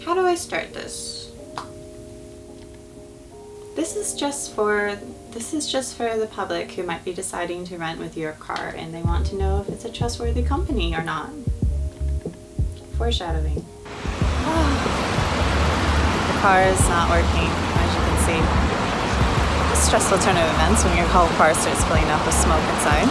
How do I start this? This is just for the public who might be deciding to rent with Europcar and they want to know if it's a trustworthy company or not. Foreshadowing. The car is not working, as you can see. It's a stressful turn of events when your whole car starts filling up with smoke inside.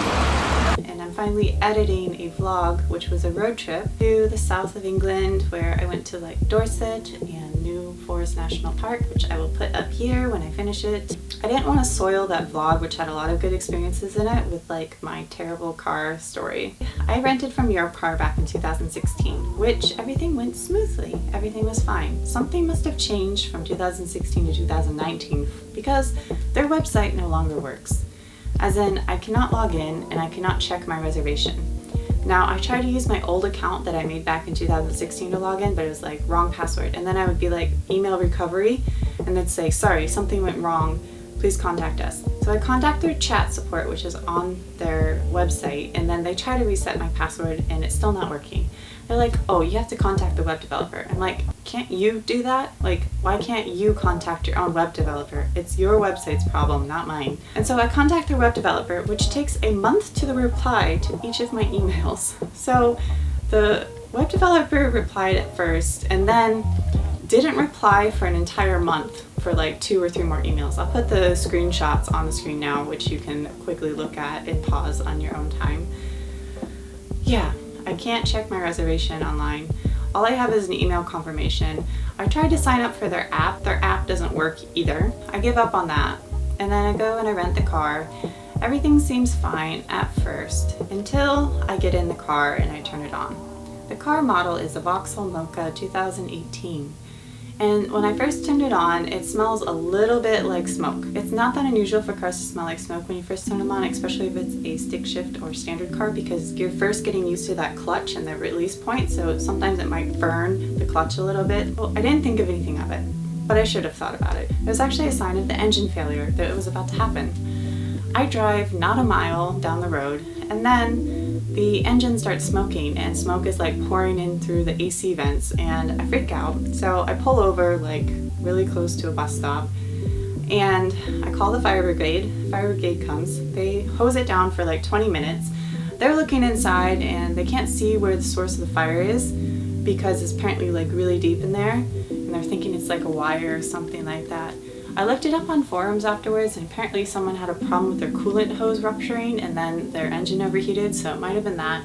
And I'm finally editing a vlog, which was a road trip to the south of England where I went to like Dorset and New Forest National Park, which I will put up here when I finish it. I didn't want to soil that vlog, which had a lot of good experiences in it, with like my terrible car story. I rented from Europcar back in 2016, which everything went smoothly. Everything was fine. Something must have changed from 2016 to 2019 because their website no longer works. As in, I cannot log in and I cannot check my reservation. Now, I tried to use my old account that I made back in 2016 to log in, but it was like wrong password. And then I would be like email recovery and they'd say, sorry, something went wrong. Please contact us. So I contact their chat support, which is on their website, and then they try to reset my password and it's still not working. They're like, oh, you have to contact the web developer. I'm like, can't you do that? Like, why can't you contact your own web developer? It's your website's problem, not mine. And so I contact their web developer, which takes a month to the reply to each of my emails. So the web developer replied at first and then didn't reply for an entire month for like 2 or 3 more emails. I'll put the screenshots on the screen now, which you can quickly look at and pause on your own time. Yeah, I can't check my reservation online. All I have is an email confirmation. I tried to sign up for their app. Their app doesn't work either. I give up on that. And then I go and I rent the car. Everything seems fine at first until I get in the car and I turn it on. The car model is a Vauxhall Mocha 2018. And when I first turned it on, it smells a little bit like smoke. It's not that unusual for cars to smell like smoke when you first turn them on, especially if it's a stick shift or standard car, because you're first getting used to that clutch and the release point, so sometimes it might burn the clutch a little bit. Well, I didn't think of anything of it, but I should have thought about it. It was actually a sign of the engine failure that it was about to happen. I drive not a mile down the road, and then the engine starts smoking and smoke is like pouring in through the AC vents and I freak out. So I pull over like really close to a bus stop and I call the fire brigade. Fire brigade comes. They hose it down for like 20 minutes. They're looking inside and they can't see where the source of the fire is because it's apparently like really deep in there and they're thinking it's like a wire or something like that. I looked it up on forums afterwards and apparently someone had a problem with their coolant hose rupturing and then their engine overheated, so it might have been that.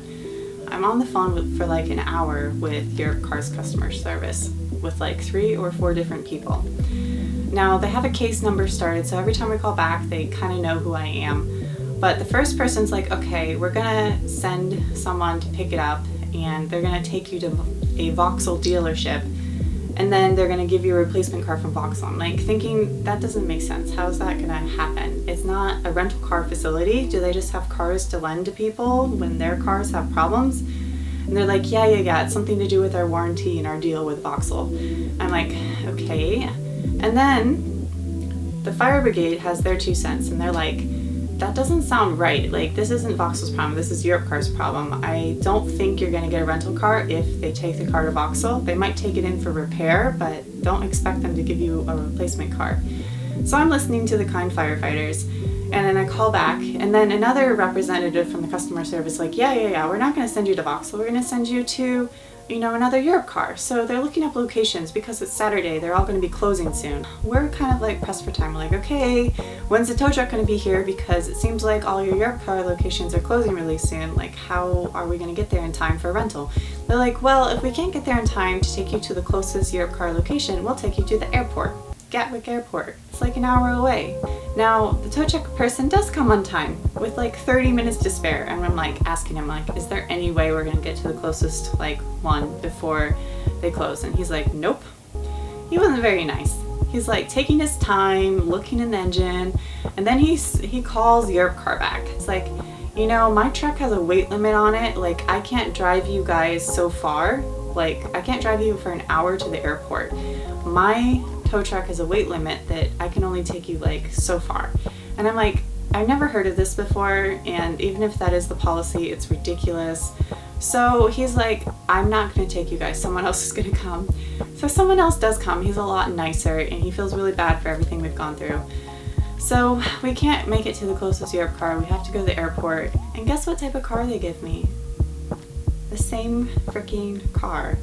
I'm on the phone for like an hour with Europcar's customer service with like 3 or 4 different people. Now they have a case number started, so every time I call back they kind of know who I am. But the first person's like, okay, we're gonna send someone to pick it up and they're gonna take you to a Vauxhall dealership and then they're gonna give you a replacement car from Vauxhall. I'm like thinking, that doesn't make sense. How is that gonna happen? It's not a rental car facility. Do they just have cars to lend to people when their cars have problems? And they're like, yeah, it's something to do with our warranty and our deal with Vauxhall. I'm like, okay. And then the fire brigade has their 2 cents and they're like, that doesn't sound right. Like, this isn't Vauxhall's problem, this is Europcar's problem. I don't think you're gonna get a rental car if they take the car to Vauxhall. They might take it in for repair, but don't expect them to give you a replacement car. So I'm listening to the kind firefighters, and then I call back, and then another representative from the customer service like, yeah, we're not gonna send you to Vauxhall, we're gonna send you to, another Europcar. So they're looking up locations because it's Saturday, they're all going to be closing soon. We're kind of like pressed for time. We're like, okay, when's the tow truck going to be here? Because it seems like all your Europcar locations are closing really soon. Like, how are we going to get there in time for a rental? They're like, well, if we can't get there in time to take you to the closest Europcar location, we'll take you to the airport. Gatwick Airport. It's like an hour away. Now, the tow truck person does come on time with like 30 minutes to spare, and I'm like asking him like, is there any way we're gonna get to the closest like one before they close? And he's like, nope. He wasn't very nice. He's like taking his time, looking in the engine, and then he calls Europcar back. It's like, my truck has a weight limit on it. Like, I can't drive you guys so far. Like, I can't drive you for an hour to the airport. My tow truck has a weight limit that I can only take you like so far. And I'm like, I've never heard of this before, and even if that is the policy, it's ridiculous. So he's like, I'm not gonna take you guys, someone else is gonna come. So someone else does come. He's a lot nicer and he feels really bad for everything we've gone through. So we can't make it to the closest Europcar. We have to go to the airport. And guess what type of car they give me? The same freaking car.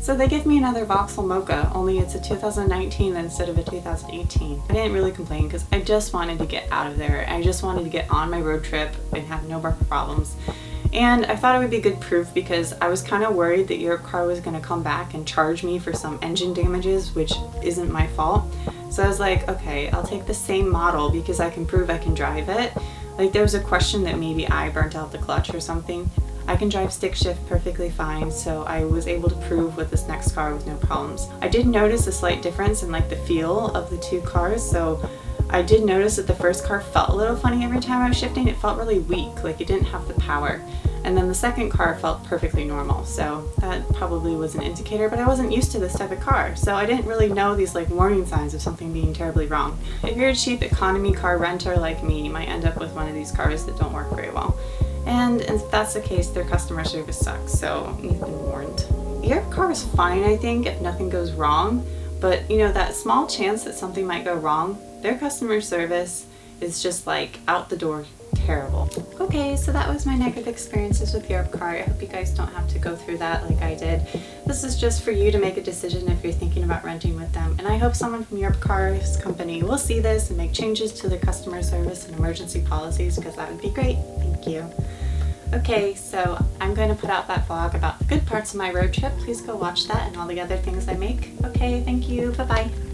So they give me another Vauxhall Mocha, only it's a 2019 instead of a 2018. I didn't really complain because I just wanted to get out of there. I just wanted to get on my road trip and have no more problems. And I thought it would be good proof because I was kind of worried that Europcar was going to come back and charge me for some engine damages, which isn't my fault. So I was like, okay, I'll take the same model because I can prove I can drive it. Like there was a question that maybe I burnt out the clutch or something. I can drive stick shift perfectly fine, so I was able to prove with this next car with no problems. I did notice a slight difference in like the feel of the two cars, so I did notice that the first car felt a little funny every time I was shifting. It felt really weak, like it didn't have the power. And then the second car felt perfectly normal, so that probably was an indicator, but I wasn't used to this type of car, so I didn't really know these like warning signs of something being terribly wrong. If you're a cheap economy car renter like me, you might end up with one of these cars that don't work very well. And if that's the case, their customer service sucks, so you've been warned. Europcar is fine, I think, if nothing goes wrong, but you know, that small chance that something might go wrong, their customer service is just like out the door terrible. Okay, so that was my negative experiences with Europcar. I hope you guys don't have to go through that like I did. This is just for you to make a decision if you're thinking about renting with them, and I hope someone from Europcar's company will see this and make changes to their customer service and emergency policies, because that would be great. Thank you. Okay, so I'm going to put out that vlog about the good parts of my road trip. Please go watch that and all the other things I make. Okay, thank you. Bye-bye.